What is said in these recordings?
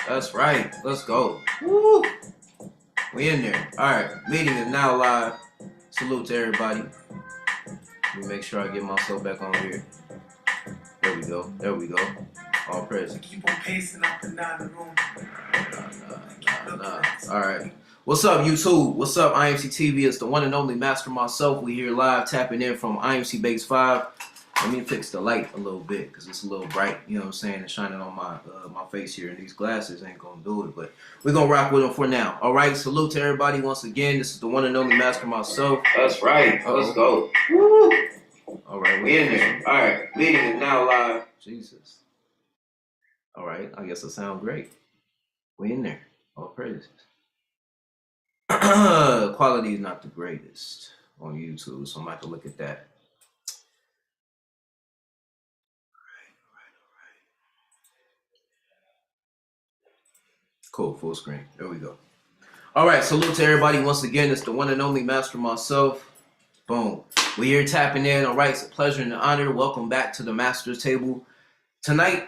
That's right. Let's go. Woo! We in there. All right. Meeting is now live. Salute to everybody. Let me make sure I get myself back on here. There we go. There we go. All present. Keep on pacing up and down the room. Nah. All right. What's up, YouTube? What's up, IMC TV? It's the one and only Master myself. We here live tapping in from IMC Base 5. Let me fix the light a little bit because it's a little bright, you know what I'm saying? It's shining on my face here, and these glasses ain't gonna do it, but we're gonna rock with them for now. All right, salute to everybody once again. This is the one and only Master myself. That's right. Let's go. Woo! All right, we in there. All right, meeting is now live. Jesus. All right, I guess it sounds great. We in there. All praises. Quality is not the greatest on YouTube, so I'm gonna have to look at that. Cool, full screen. There we go. All right, salute to everybody once again. It's the one and only Master myself. Boom. We here tapping in. All right, it's a pleasure and an honor. Welcome back to the Master's Table. Tonight,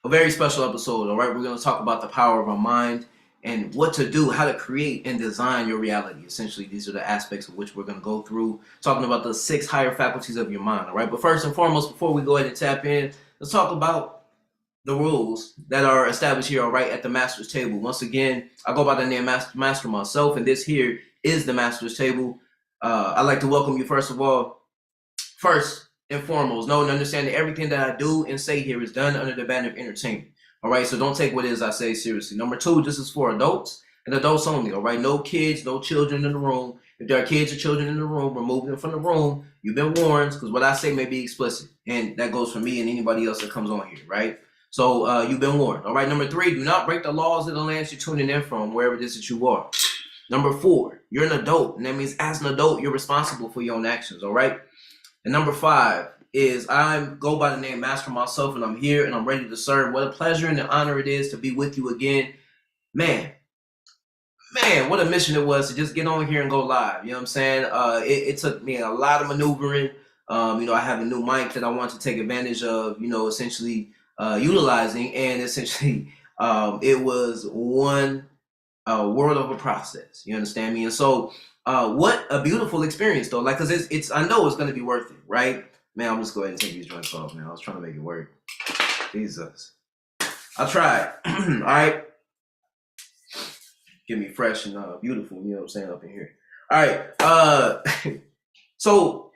a very special episode. All right, we're going to talk about the power of our mind and what to do, how to create and design your reality. Essentially, these are the aspects of which we're going to go through, talking about the 6 higher faculties of your mind. All right, but first and foremost, before we go ahead and tap in, let's talk about the rules that are established here, all right, at the Master's Table. Once again, I go by the name Master myself, and this here is the Master's Table. I'd like to welcome you, first of all. First and foremost, know and understand that everything that I do and say here is done under the banner of entertainment, all right? So don't take what it is I say seriously. Number 2, this is for adults and adults only, all right? No kids, no children in the room. If there are kids or children in the room, remove them from the room. You've been warned, because what I say may be explicit, and that goes for me and anybody else that comes on here, right? So you've been warned. All right, number 3, do not break the laws of the lands you're tuning in from, wherever it is that you are. Number 4, you're an adult, and that means as an adult, you're responsible for your own actions, all right? And number 5 is I go by the name Master myself, and I'm here, and I'm ready to serve. What a pleasure and an honor it is to be with you again. Man, what a mission it was to just get on here and go live. You know what I'm saying? It took me a lot of maneuvering. I have a new mic that I want to take advantage of, essentially utilizing, and essentially it was one world of a process. You understand me? And so what a beautiful experience though, like, because it's I know it's going to be worth it, right? Man, I'm just go ahead and take these joints off, man. I was trying to make it work. Jesus, I tried. All right, get me fresh and beautiful, you know what I'm saying, up in here. All right, so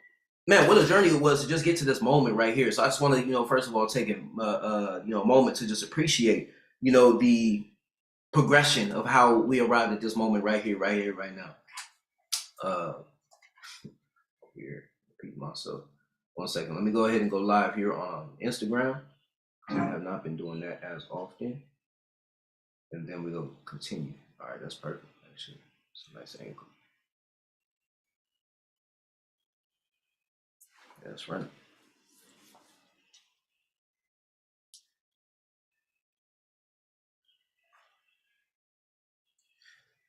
man, what a journey it was to just get to this moment right here. So I just want to, first of all, take a moment to just appreciate, the progression of how we arrived at this moment right here, right now. Here, repeat myself. 1 second. Let me go ahead and go live here on Instagram. I have not been doing that as often. And then we'll continue. All right, that's perfect. Actually, it's a nice angle. That's right.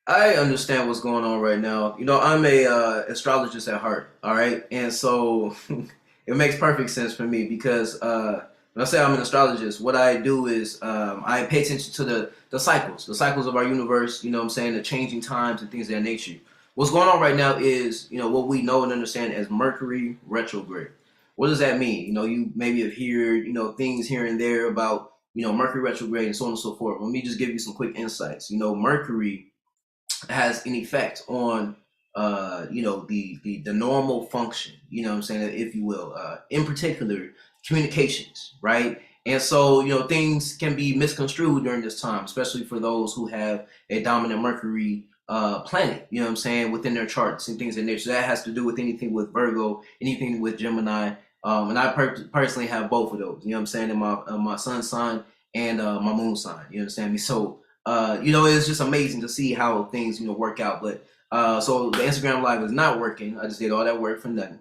I understand what's going on right now. I'm a astrologist at heart, all right? And so it makes perfect sense for me because when I say I'm an astrologist, what I do is I pay attention to the cycles of our universe, you know what I'm saying, the changing times and things of that nature. What's going on right now is, what we know and understand as Mercury retrograde. What does that mean? You maybe have heard, things here and there about, Mercury retrograde and so on and so forth. Let me just give you some quick insights. Mercury has an effect on the normal function, what I'm saying, if you will, in particular communications, right? And so things can be misconstrued during this time, especially for those who have a dominant Mercury planet, what I'm saying, within their charts and things of nature. So that has to do with anything with Virgo, anything with Gemini, and I personally have both of those, what I'm saying, in my sun sign and my moon sign, you understand me? So it's just amazing to see how things, work out. But so the Instagram live is not working. I just did all that work for nothing.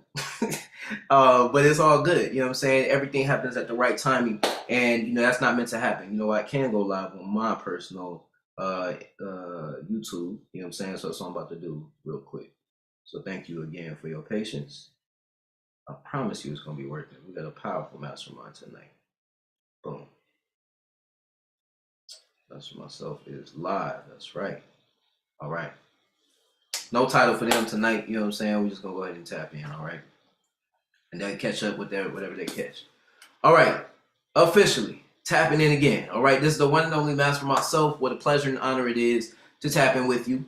But it's all good. You know what I'm saying? Everything happens at the right timing. And, that's not meant to happen. I can go live on my personal YouTube. You know what I'm saying? So that's what I'm about to do real quick. So thank you again for your patience. I promise you it's going to be working. We got a powerful mastermind tonight. Boom. That's myself is live. That's right. All right. No title for them tonight. You know what I'm saying? We're just gonna go ahead and tap in. All right. And then catch up with their whatever they catch. All right. Officially tapping in again. All right. This is the one and only master myself. What a pleasure and honor it is to tap in with you.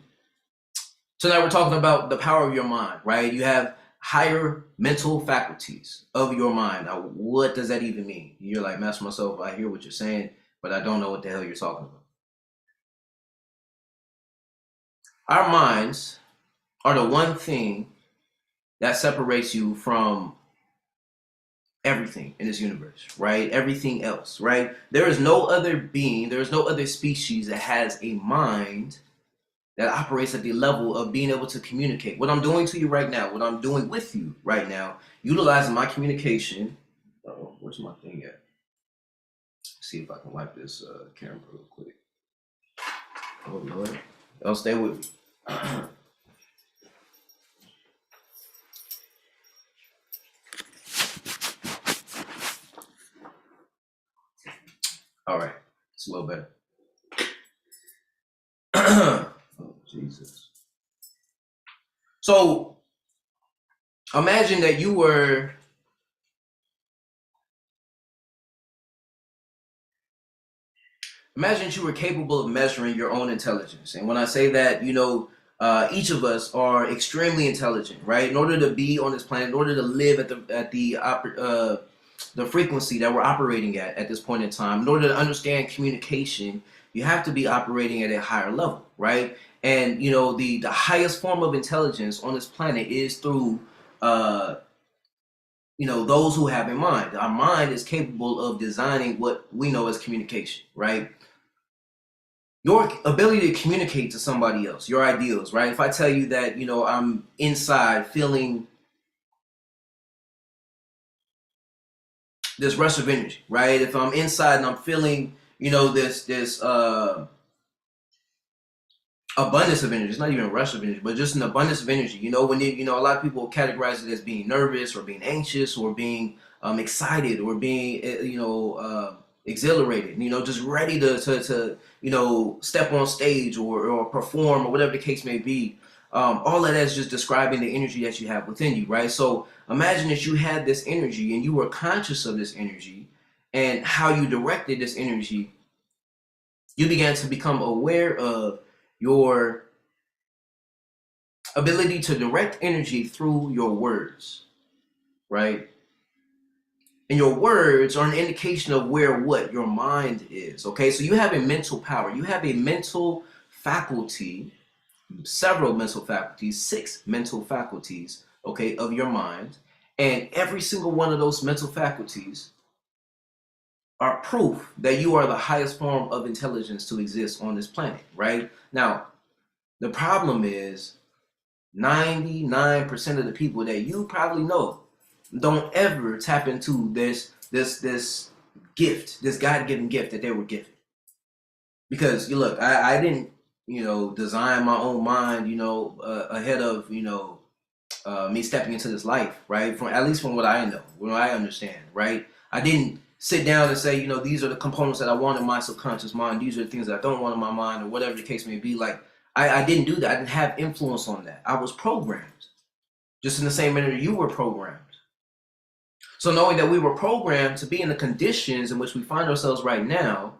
Tonight we're talking about the power of your mind. Right. You have higher mental faculties of your mind. Now, what does that even mean? You're like, master myself. I hear what you're saying, but I don't know what the hell you're talking about. Our minds are the one thing that separates you from everything in this universe, right? Everything else, right? There is no other being, there is no other species that has a mind that operates at the level of being able to communicate. What I'm doing to you right now, what I'm doing with you right now, utilizing my communication. Oh, where's my thing at? Let's see if I can wipe this camera real quick. Oh, Lord. Y'all stay with me. All right, it's a little better. Oh, Jesus. So imagine that you were capable of measuring your own intelligence. And when I say that, each of us are extremely intelligent, right? In order to be on this planet, in order to live at the frequency that we're operating at this point in time, in order to understand communication, you have to be operating at a higher level, right? And the highest form of intelligence on this planet is through those who have a mind. Our mind is capable of designing what we know as communication, right? Your ability to communicate to somebody else, your ideals, right? If I tell you that, I'm inside feeling this rush of energy, right? If I'm inside and I'm feeling, this abundance of energy. It's not even a rush of energy, but just an abundance of energy. When a lot of people categorize it as being nervous or being anxious or being excited or being, exhilarated. Just ready to step on stage or perform or whatever the case may be. All of that is just describing the energy that you have within you, right? So imagine that you had this energy and you were conscious of this energy and how you directed this energy. You began to become aware of your ability to direct energy through your words, right? And your words are an indication of what your mind is, okay? So you have a mental power. You have a mental faculty, several mental faculties, 6 mental faculties, okay, of your mind. And every single one of those mental faculties are proof that you are the highest form of intelligence to exist on this planet, right? Now, the problem is 99% of the people that you probably know don't ever tap into this gift, this God-given gift that they were given. Because I didn't, design my own mind, ahead of, me stepping into this life, right? At least from what I know, what I understand, right? I didn't sit down and say, these are the components that I want in my subconscious mind. These are the things that I don't want in my mind, or whatever the case may be. Like, I didn't do that. I didn't have influence on that. I was programmed, just in the same manner you were programmed. So knowing that we were programmed to be in the conditions in which we find ourselves right now,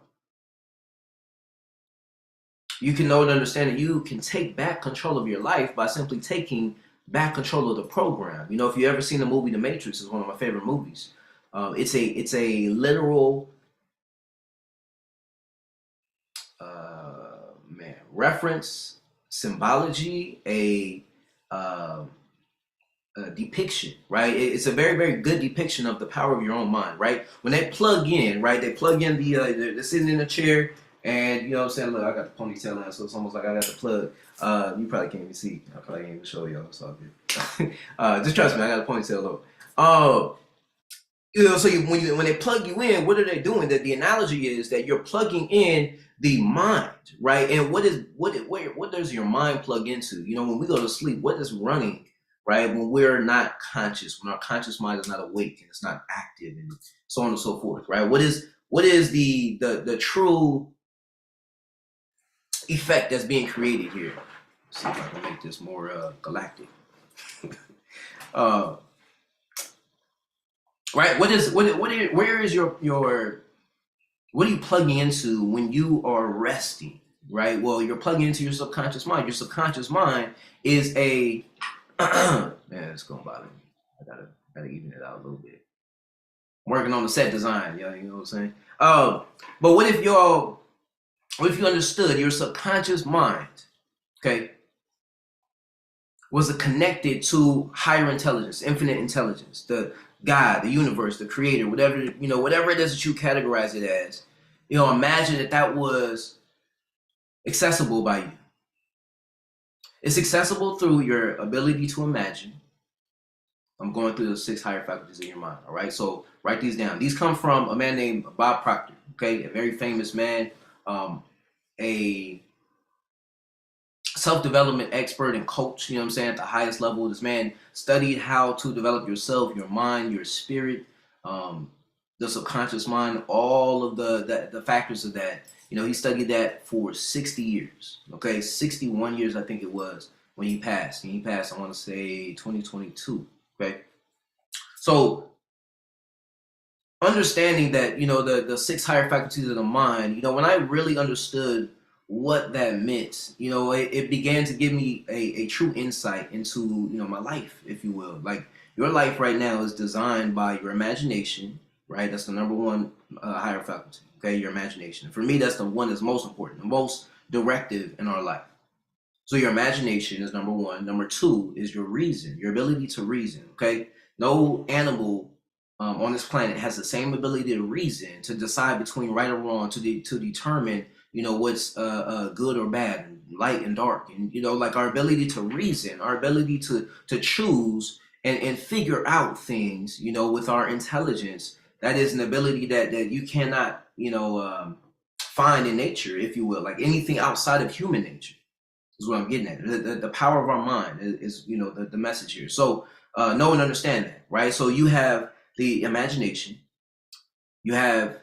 you can know and understand that you can take back control of your life by simply taking back control of the program. If you ever seen the movie The Matrix, it's one of my favorite movies. It's a literal reference, symbology, a depiction, right? It's a very, very good depiction of the power of your own mind, right? When they plug in, right? They plug in they're sitting in a chair, and you know what I'm saying? Look, I got the ponytail on, so it's almost like I got the plug. You probably can't even see. I probably can't even show y'all. It's all good. Just trust me, I got a ponytail though. So when they plug you in, what are they doing? That the analogy is that you're plugging in the mind, right? And what does your mind plug into? When we go to sleep, what is running, right? When we're not conscious, when our conscious mind is not awake and it's not active, and so on and so forth, right? What is the true effect that's being created here. Let's see if I can make this more galactic. Right? Where is your what are you plugging into when you are resting? Right? Well, you're plugging into your subconscious mind. Your subconscious mind is a man, it's gonna bother me. I gotta even it out a little bit. I'm working on the set design, you know what I'm saying? But what if you understood your subconscious mind, okay, was connected to higher intelligence, infinite intelligence, the God, the universe, the creator, whatever it is that you categorize it as. Imagine that was accessible by you. It's accessible through your ability to imagine. I'm going through the 6 higher faculties of your mind, all right? So write these down. These come from a man named Bob Proctor, okay? A very famous man, a self-development expert and coach, at the highest level. This man studied how to develop yourself, your mind, your spirit, the subconscious mind, all of the factors of that. He studied that for 60 years, okay? 61 years, I think it was, when he passed. And he passed, I want to say, 2022, okay? So understanding that, the 6 higher faculties of the mind, when I really understood what that meant, it began to give me a true insight into, my life, if you will. Like, your life right now is designed by your imagination, right? That's the number one higher faculty, okay? Your imagination. For me, that's the one that's most important, the most directive in our life. So your imagination is number one. Number 2 is your reason, your ability to reason, okay? No animal on this planet has the same ability to reason, to decide between right or wrong, to determine, what's good or bad, light and dark. And, like our ability to reason, our ability to choose and figure out things, with our intelligence. That is an ability that you cannot, find in nature, if you will, like anything outside of human nature is what I'm getting at. The power of our mind is the message here. So know and understand that, right? So you have the imagination, you have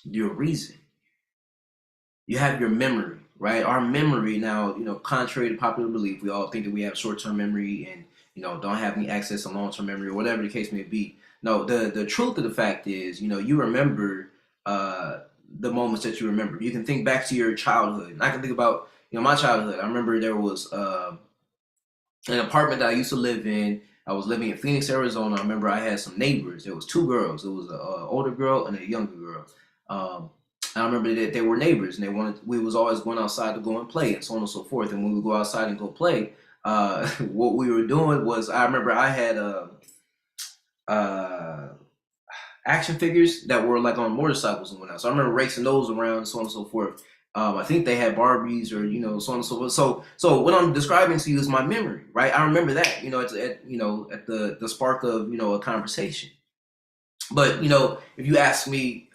your reason, you have your memory, right? Our memory now, contrary to popular belief, we all think that we have short-term memory and don't have any access to long-term memory or whatever the case may be. No, the truth of the fact is, you remember the moments that you remember. You can think back to your childhood. And I can think about, my childhood. I remember there was an apartment that I used to live in. I was living in Phoenix, Arizona. I remember I had some neighbors. There was 2 girls. It was an older girl and a younger girl. I remember that they were neighbors, and we was always going outside to go and play, and so on and so forth. And when we go outside and go play, what we were doing was, I remember I had action figures that were like on motorcycles and whatnot. So I remember racing those around, and so on and so forth. I think they had Barbies or so on and so forth. So what I'm describing to you is my memory, right? I remember that at the spark of a conversation. But if you ask me,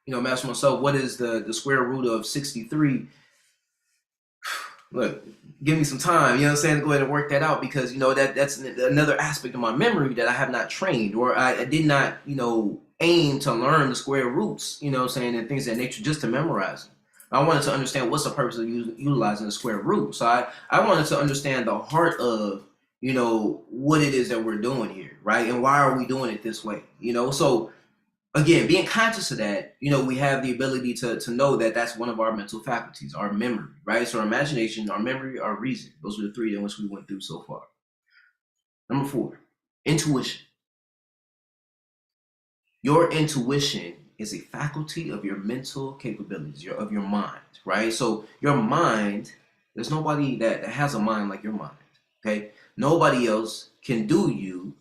Master myself, what is the square root of 63? Look, give me some time, to go ahead and work that out, because that's another aspect of my memory that I have not trained, or I did not aim to learn the square roots, and things of that nature just to memorize them. I wanted to understand what's the purpose of utilizing the square root. So I wanted to understand the heart of what it is that we're doing here, right? And why are we doing it this way? So again, being conscious of that, we have the ability to know that that's one of our mental faculties, our memory, right? So our imagination, our memory, our reason. Those are the 3 in which we went through so far. Number 4, intuition. Your intuition is a faculty of your mental capabilities, of your mind, right? So your mind, there's nobody that has a mind like your mind, okay? Nobody else can do you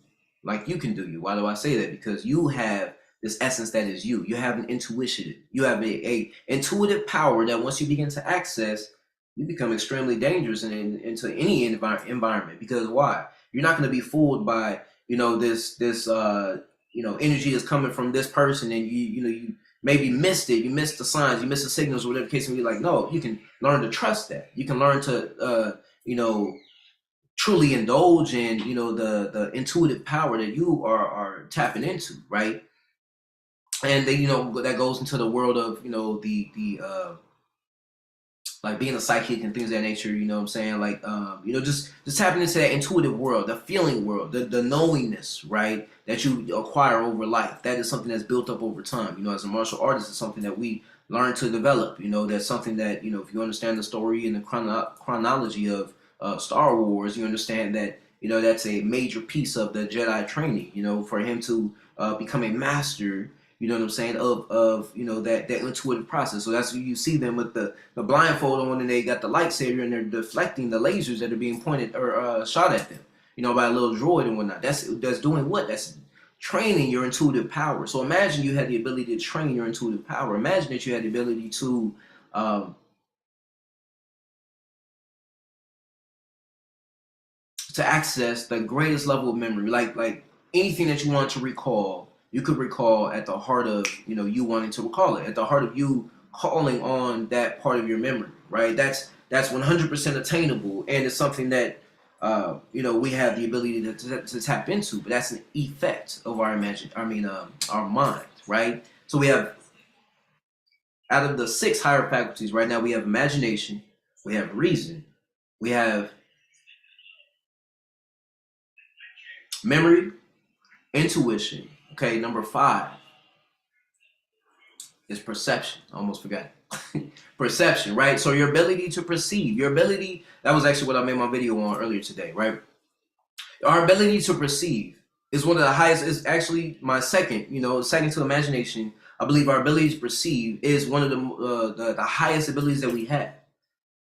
like you can do you. Why do I say that? Because you have this essence that is you. You have an intuition. You have a intuitive power that once you begin to access, you become extremely dangerous into any environment. Because why? You're not going to be fooled by this energy is coming from this person, and you maybe missed it. You missed the signs. You missed the signals, or whatever the case may be. Like, no, you can learn to trust that. You can learn to truly indulge in the intuitive power that you are tapping into, right? And then that goes into the world of the like being a psychic and things of that nature, you know what I'm saying? Like, just tapping into that intuitive world, the feeling world, the knowingness, right? That you acquire over life. That is something that's built up over time. You know, as a martial artist, it's something that we learn to develop. You know, that's something that, if you understand the story and the chronology of Star Wars, you understand that, that's a major piece of the Jedi training, for him to become a master, you know what I'm saying, of that intuitive process. So that's you see them with the blindfold on, and they got the lightsaber and they're deflecting the lasers that are being pointed or shot at them, by a little droid and whatnot. That's doing what? That's training your intuitive power. So imagine you had the ability to train your intuitive power. Imagine that you had the ability to access the greatest level of memory, like anything that you want to recall, you could recall at the heart of you wanting to recall it, at the heart of you calling on that part of your memory, right? That's 100% attainable, and it's something that we have the ability to tap into. But that's an effect of our our mind, right? So we have, out of the 6 higher faculties right now, we have imagination, we have reason, we have memory, intuition. Okay, number 5 is perception. I almost forgot. Perception, right? So your ability to perceive, that was actually what I made my video on earlier today, right? Our ability to perceive is one of the highest, is actually my second to imagination. I believe our ability to perceive is one of the highest abilities that we have.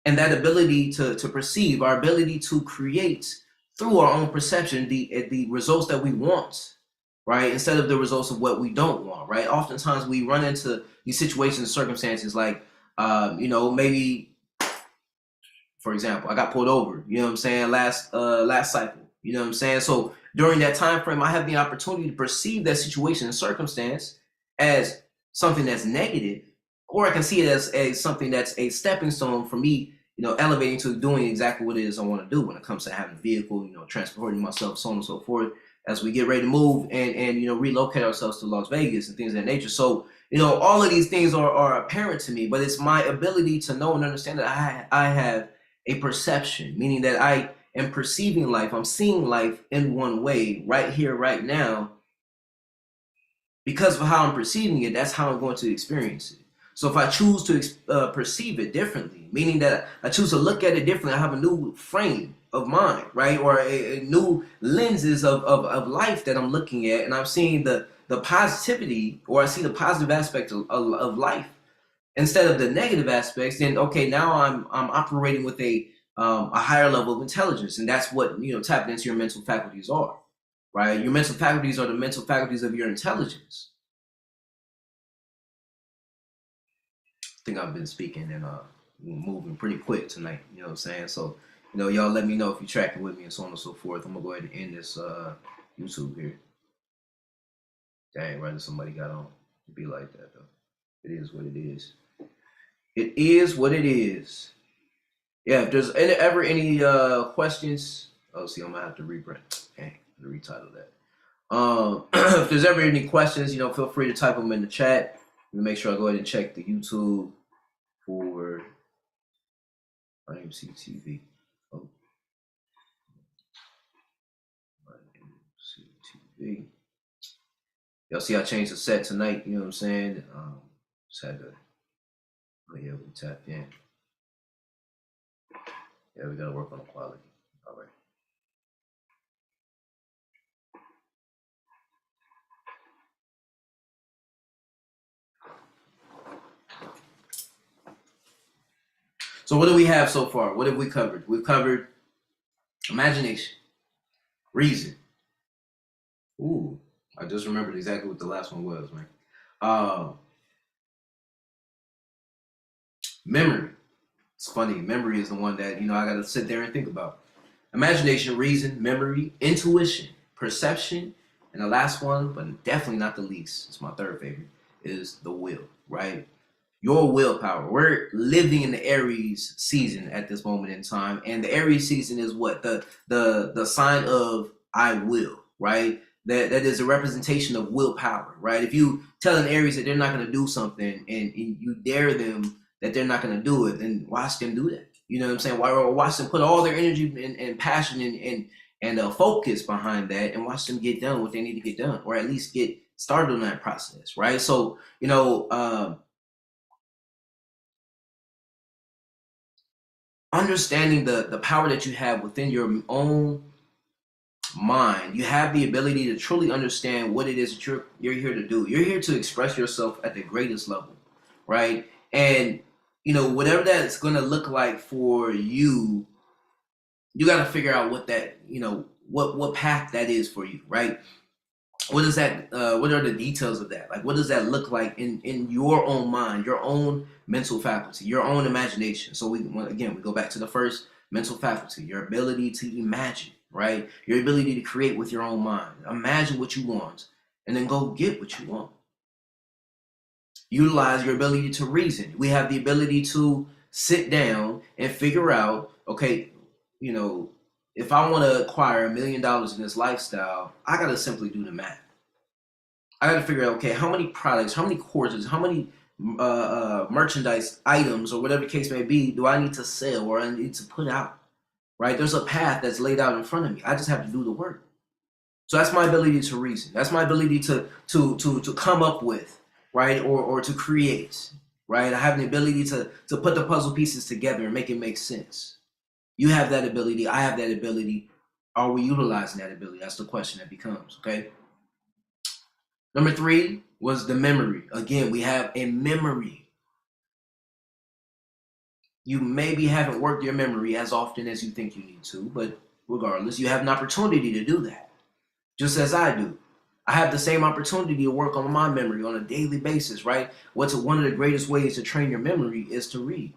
And that ability to perceive, our ability to create through our own perception the results that we want, right? Instead of the results of what we don't want, right? Oftentimes we run into these situations and circumstances like, maybe, for example, I got pulled over, last cycle, So during that time frame, I have the opportunity to perceive that situation and circumstance as something that's negative, or I can see it as something that's a stepping stone for me, elevating to doing exactly what it is I want to do when it comes to having a vehicle, transporting myself, so on and so forth, as we get ready to move and relocate ourselves to Las Vegas and things of that nature. So, all of these things are apparent to me, but it's my ability to know and understand that I have a perception, meaning that I am perceiving life, I'm seeing life in one way right here, right now. Because of how I'm perceiving it, that's how I'm going to experience it. So if I choose to perceive it differently, meaning that I choose to look at it differently, I have a new frame of mind, right? Or a new lenses of life that I'm looking at, and I'm seeing the positivity, or I see the positive aspect of life instead of the negative aspects. Then okay, now I'm operating with a higher level of intelligence, and that's what tapping into your mental faculties are, right? Your mental faculties are the mental faculties of your intelligence. I think I've been speaking and moving pretty quick tonight, you know what I'm saying? So, y'all let me know if you're tracking with me and so on and so forth. I'm gonna go ahead and end this YouTube here. Dang, right, somebody got on. It'd be like that though. It is what it is. It is what it is. Yeah, if there's ever any questions, see, I'm gonna have to reprint. Dang, to retitle that. If there's ever any questions, feel free to type them in the chat. Let me make sure I go ahead and check the YouTube for IMC TV. Oh, IMC TV. Y'all see I changed the set tonight, you know what I'm saying? Just had to, oh yeah, we tapped in. Yeah, we gotta work on the quality. All right. So what do we have so far? What have we covered? We've covered imagination, reason. Ooh, I just remembered exactly what the last one was, man. Memory. It's funny. Memory is the one that, I got to sit there and think about. Imagination, reason, memory, intuition, perception, and the last one, but definitely not the least, it's my third favorite, is the will, right? Your willpower. We're living in the Aries season at this moment in time, and the Aries season is what? The sign of I will, right? That is a representation of willpower, right? If you tell an Aries that they're not going to do something and you dare them that they're not going to do it, then watch them do that. You know what I'm saying? Watch them put all their energy and passion and focus behind that, and watch them get done what they need to get done, or at least get started on that process, right? So, understanding the power that you have within your own mind, you have the ability to truly understand what it is that you're here to do. You're here to express yourself at the greatest level, right? And whatever that's going to look like for you, you got to figure out what that what path that is for you, right? What is that? What are the details of that? Like, what does that look like in your own mind, your own mental faculty, your own imagination? So we go back to the first mental faculty, your ability to imagine, right? Your ability to create with your own mind. Imagine what you want, and then go get what you want. Utilize your ability to reason. We have the ability to sit down and figure out, okay, if I want to acquire $1 million in this lifestyle, I got to simply do the math. I got to figure out, okay, how many products, how many courses, how many merchandise items, or whatever the case may be, do I need to sell or I need to put out, right? There's a path that's laid out in front of me. I just have to do the work. So that's my ability to reason. That's my ability to come up with, right, or to create, right? I have the ability to put the puzzle pieces together and make it make sense. You have that ability. I have that ability. Are we utilizing that ability? That's the question that becomes, okay? Number 3 was the memory. Again, we have a memory. You maybe haven't worked your memory as often as you think you need to, but regardless, you have an opportunity to do that, just as I do. I have the same opportunity to work on my memory on a daily basis, right? One of the greatest ways to train your memory is to read.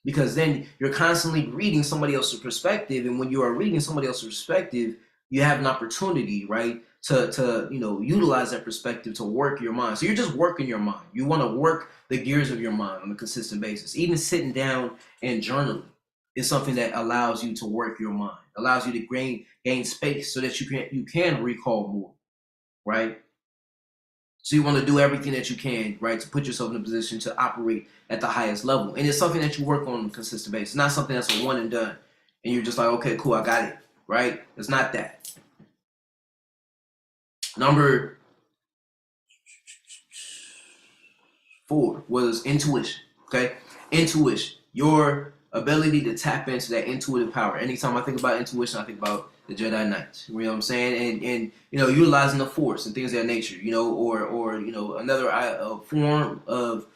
Because then you're constantly reading somebody else's perspective, and when you are reading somebody else's perspective, you have an opportunity, right, to utilize that perspective to work your mind. So you're just working your mind. You want to work the gears of your mind on a consistent basis. Even sitting down and journaling is something that allows you to work your mind, allows you to gain space so that you can recall more, right? So you want to do everything that you can, right, to put yourself in a position to operate at the highest level. And it's something that you work on a consistent basis. It's not something that's a one and done. And you're just like, okay, cool, I got it, right? It's not that. Number 4 was intuition, okay? Intuition, your ability to tap into that intuitive power. Anytime I think about intuition, I think about the Jedi Knights. You know what I'm saying? And utilizing the Force and things of that nature. Or another form of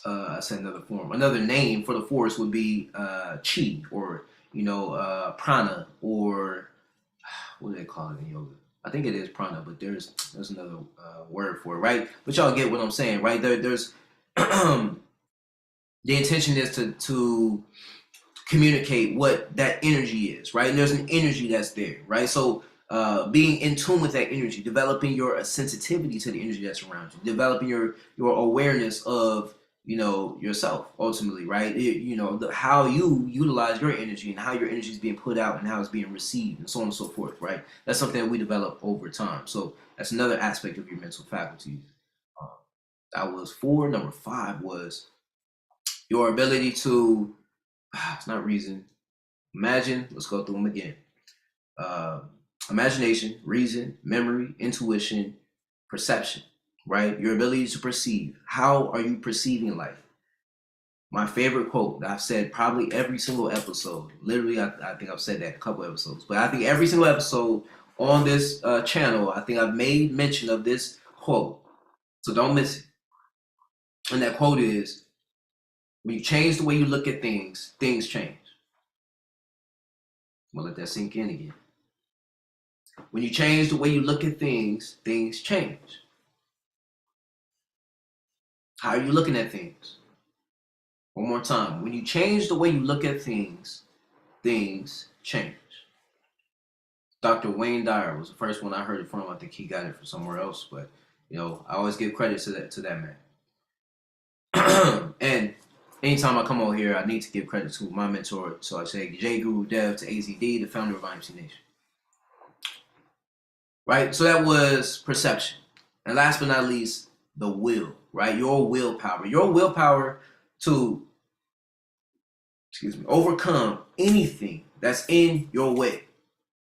Another name for the Force would be Chi, or prana, or what do they call it in yoga? I think it is prana, but there's another word for it, right? But y'all get what I'm saying, right? There's the intention is to communicate what that energy is, right? And there's an energy that's there, right? So being in tune with that energy, developing your sensitivity to the energy that's around you, developing your awareness of yourself ultimately, right? How you utilize your energy and how your energy is being put out and how it's being received and so on and so forth, right? That's something that we develop over time. So that's another aspect of your mental faculties. That was 4. Number 5 was your ability to, it's not reason, imagine. Let's go through them again. Imagination, reason, memory, intuition, perception, right? Your ability to perceive. How are you perceiving life? My favorite quote that I've said probably every single episode. Literally, I think I've said that a couple episodes. But I think every single episode on this channel, I think I've made mention of this quote. So don't miss it. And that quote is, when you change the way you look at things, things change. I'm going to let that sink in again. When you change the way you look at things, things change. How are you looking at things? One more time. When you change the way you look at things, things change. Dr. Wayne Dyer was the first one I heard it from. I think he got it from somewhere else, but I always give credit to that man. And anytime I come over here, I need to give credit to my mentor. So I say J Guru Dev to AZD, the founder of IMC Nation. Right? So that was perception. And last but not least, the will, right? Your willpower to, overcome anything that's in your way.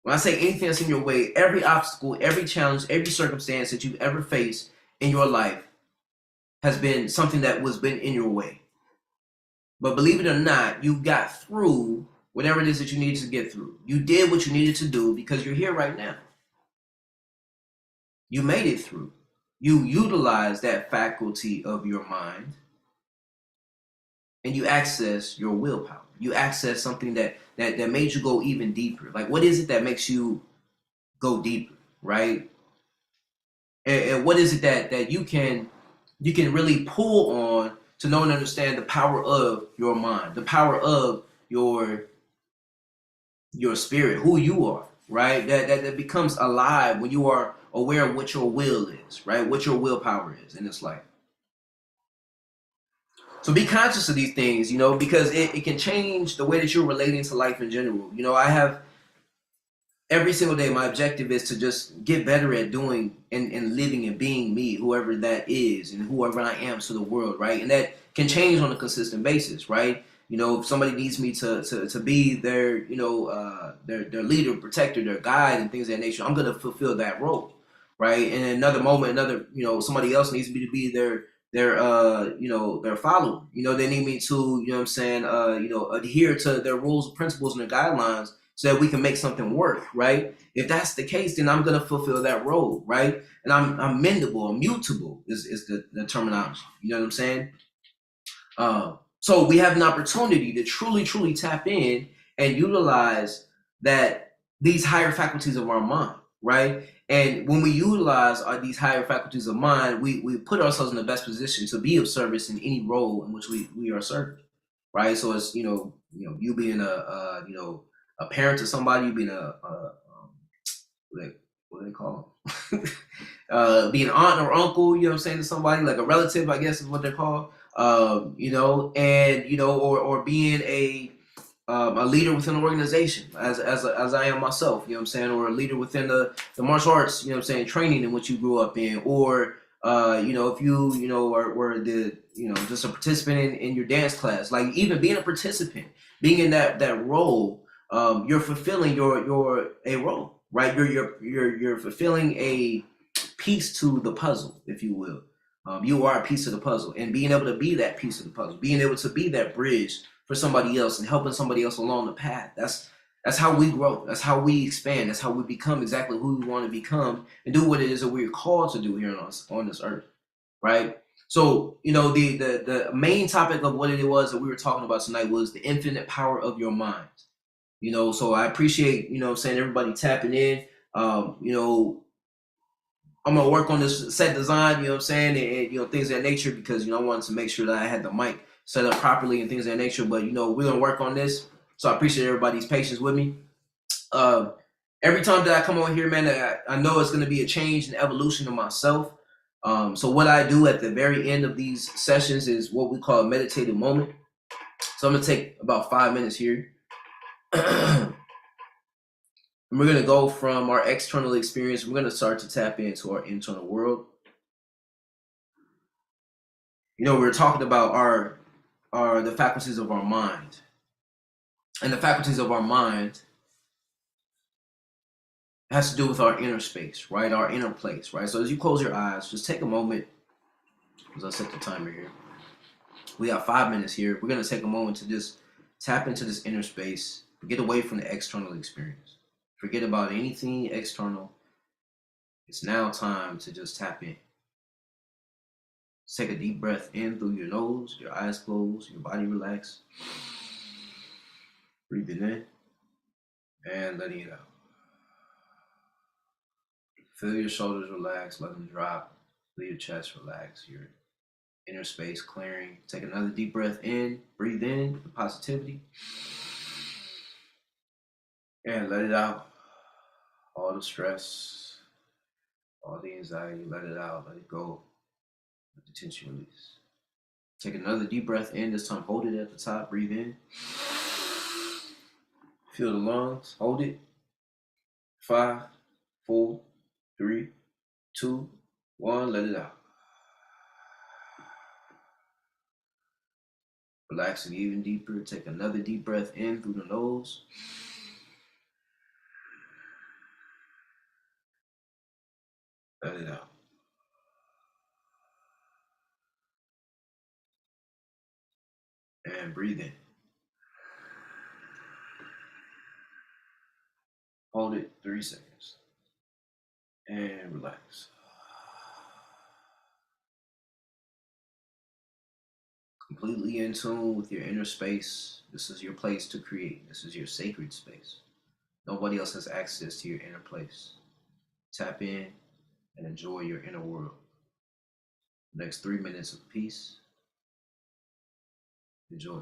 When I say anything that's in your way, every obstacle, every challenge, every circumstance that you've ever faced in your life has been something that was been in your way. But believe it or not, you got through whatever it is that you needed to get through. You did what you needed to do because you're here right now. You made it through. You utilized that faculty of your mind and you access your willpower. You access something that made you go even deeper. Like, what is it that makes you go deeper, right? And what is it that you can really pull on to know and understand the power of your mind, the power of your spirit, who you are, right? That becomes alive when you are aware of what your will is, right? What your willpower is in this life. So be conscious of these things, because it can change the way that you're relating to life in general. I have every single day, my objective is to just get better at doing and living and being me, whoever that is, and whoever I am to the world, right? And that can change on a consistent basis, right? If somebody needs me to be their, their leader, protector, their guide, and things of that nature, I'm gonna fulfill that role, right? And in another moment, somebody else needs me to be their follower. They need me to, adhere to their rules, principles, and their guidelines so that we can make something work, right? If that's the case, then I'm gonna fulfill that role, right? And I'm mendable, I'm mutable is the terminology. You know what I'm saying? So we have an opportunity to truly tap in and utilize these higher faculties of our mind, right? And when we utilize these higher faculties of mind, we put ourselves in the best position to be of service in any role in which we are serving, right? So it's you being a parent to somebody, you being what do they call them? Being an aunt or uncle, to somebody, like a relative, I guess is what they're called. Or being a leader within an organization, as I am myself, or a leader within the martial arts, training in which you grew up in, or if you were the just a participant in your dance class, like even being a participant, being in that role, you're fulfilling your a role, right? You're fulfilling a piece to the puzzle, if you will. You are a piece of the puzzle, and being able to be that piece of the puzzle, being able to be that bridge for somebody else and helping somebody else along the path. That's how we grow. That's how we expand. That's how we become exactly who we want to become and do what it is that we're called to do here on this earth, right? So, the main topic of what it was that we were talking about tonight was the infinite power of your mind. So I appreciate, everybody tapping in. I'm gonna work on this set design, and things of that nature, because I wanted to make sure that I had the mic set up properly and things of that nature. But we're gonna work on this. So I appreciate everybody's patience with me. Every time that I come on here, man, I know it's gonna be a change and evolution of myself. So what I do at the very end of these sessions is what we call a meditative moment. So I'm gonna take about 5 minutes here. And we're going to go from our external experience. We're going to start to tap into our internal world. We're talking about the faculties of our mind. And the faculties of our mind has to do with our inner space, right? Our inner place, right? So as you close your eyes, just take a moment. As I set the timer here. We got 5 minutes here. We're going to take a moment to just tap into this inner space. Get away from the external experience. Forget about anything external. It's now time to just tap in. Just take a deep breath in through your nose, your eyes closed, your body relaxed. Breathing in and letting it out. Feel your shoulders relax, let them drop. Feel your chest relax, your inner space clearing. Take another deep breath in, breathe in the positivity. And let it out. All the stress, all the anxiety, let it out, let it go. Let the tension release. Take another deep breath in, this time hold it at the top, breathe in. Feel the lungs, hold it. 5, 4, 3, 2, 1, let it out. Relaxing even deeper. Take another deep breath in through the nose. Let it out. And breathe in. Hold it 3 seconds. And relax. Completely in tune with your inner space. This is your place to create. This is your sacred space. Nobody else has access to your inner place. Tap in and enjoy your inner world. The next 3 minutes of peace. Enjoy.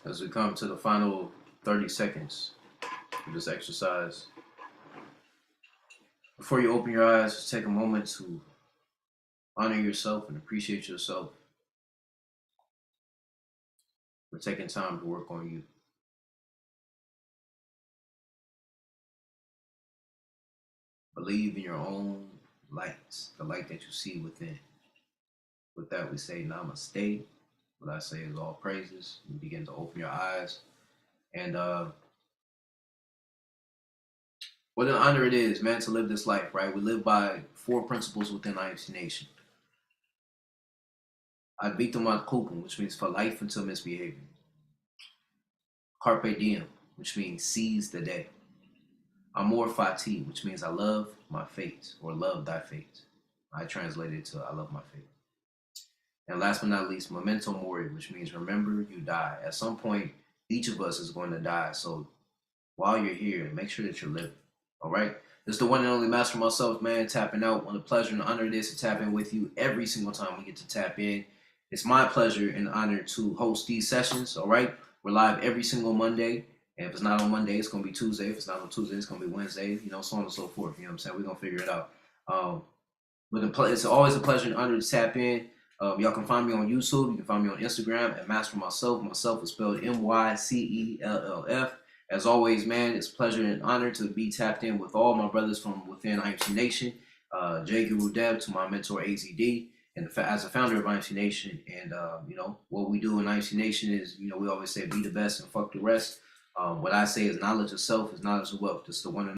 As we come to the final 30 seconds of this exercise, before you open your eyes, just take a moment to honor yourself and appreciate yourself for taking time to work on you. Believe in your own light, the light that you see within. With that, we say namaste. What I say is all praises. You begin to open your eyes. And what an honor it is, man, to live this life, right? We live by 4 principles within IMC Nation. Advitum ad cupum, which means for life until misbehavior. Carpe diem, which means seize the day. Amor fati, which means I love my fate, or love thy fate. I translate it to I love my fate. And last but not least, memento mori, which means remember you die. At some point, each of us is going to die. So while you're here, make sure that you're living. All right? This is the one and only master myself, man, tapping out. What a pleasure and honor it is to tap in with you every single time we get to tap in. It's my pleasure and honor to host these sessions. All right? We're live every single Monday And if it's not on Monday, it's gonna be Tuesday. If it's not on Tuesday, it's gonna be Wednesday. You know, so on and so forth. You know what I'm saying? We're gonna figure it out. But it's always a pleasure and honor to tap in. Y'all can find me on YouTube. You can find me on Instagram at Master Myself. Myself is spelled MYCELLF. As always, man, it's a pleasure and honor to be tapped in with all my brothers from within IMC Nation. J Guru Deb to my mentor AZD, and as a founder of IMC Nation. And you know what we do in IMC Nation is, you know, we always say be the best and fuck the rest. What I say is knowledge of self is knowledge of wealth. This is the one.